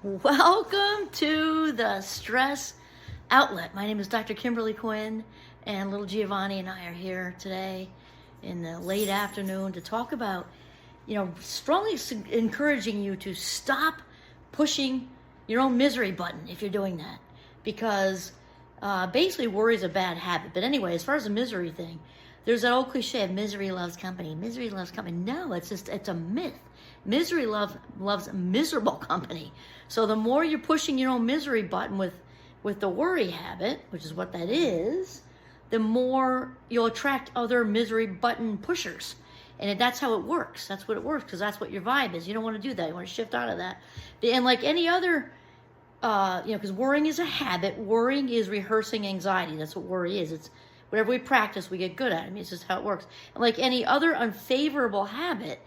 Welcome to the Stress Outlet. My name is Dr. Kimberly Quinn, and little Giovanni and I are here today in the late afternoon to talk about, strongly encouraging you to stop pushing your own misery button if you're doing that. Because basically worry is a bad habit. But anyway, as far as the misery thing, there's that old cliche of misery loves company. Misery loves company. No, it's a myth. Misery loves miserable company. So the more you're pushing your own misery button with the worry habit, which is what that is, the more you'll attract other misery button pushers. And that's how it works. That's what it works, because that's what your vibe is. You don't want to do that. You want to shift out of that. And like any other, because worrying is a habit. Worrying is rehearsing anxiety. That's what worry is. It's whatever we practice, we get good at it. I mean, it's just how it works. And like any other unfavorable habit,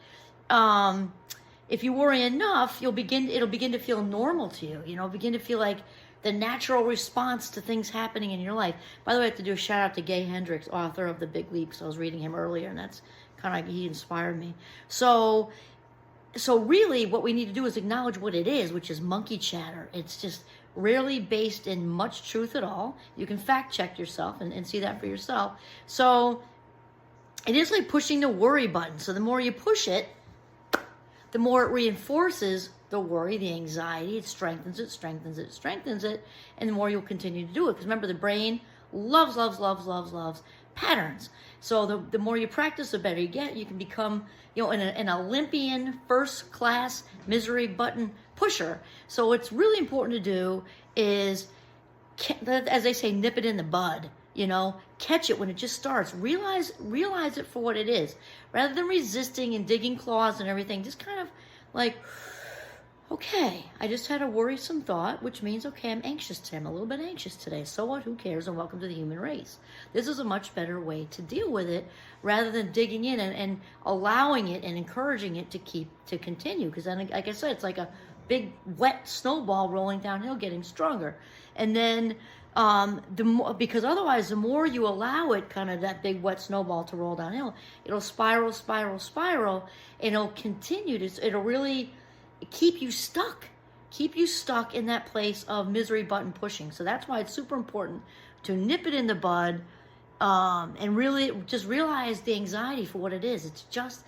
if you worry enough, it'll begin to feel normal to you. Begin to feel like the natural response to things happening in your life. By the way, I have to do a shout out to Gay Hendricks, author of The Big Leap. So I was reading him earlier, and that's kind of like he inspired me. So really what we need to do is acknowledge what it is, which is monkey chatter. It's just rarely based in much truth at all. You can fact check yourself and see that for yourself. So it is like pushing the worry button. So the more you push it, the more it reinforces the worry, the anxiety. It strengthens it, and the more you'll continue to do it. Because remember, the brain loves patterns. So the more you practice, the better you get. You can become, an Olympian, first-class misery button pusher. So what's really important to do is, as they say, nip it in the bud. Catch it when it just starts. Realize it for what it is, rather than resisting and digging claws and everything. Just kind of like, okay, I just had a worrisome thought, which means, okay, I'm anxious today. I'm a little bit anxious today. So what? Who cares? And welcome to the human race. This is a much better way to deal with it, rather than digging in and allowing it and encouraging it to continue. Because then, like I said, it's like a big wet snowball rolling downhill, getting stronger. And then because otherwise, the more you allow it, kind of that big wet snowball to roll downhill, it'll spiral, and it'll continue it'll really keep you stuck in that place of misery button pushing. So that's why it's super important to nip it in the bud, and really just realize the anxiety for what it is. It's just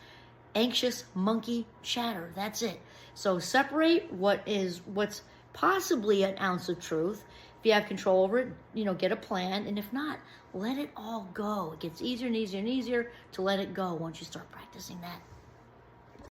anxious monkey chatter. That's it. So separate what's possibly an ounce of truth. If you have control over it, get a plan. And if not, let it all go. It gets easier and easier to let it go once you start practicing that.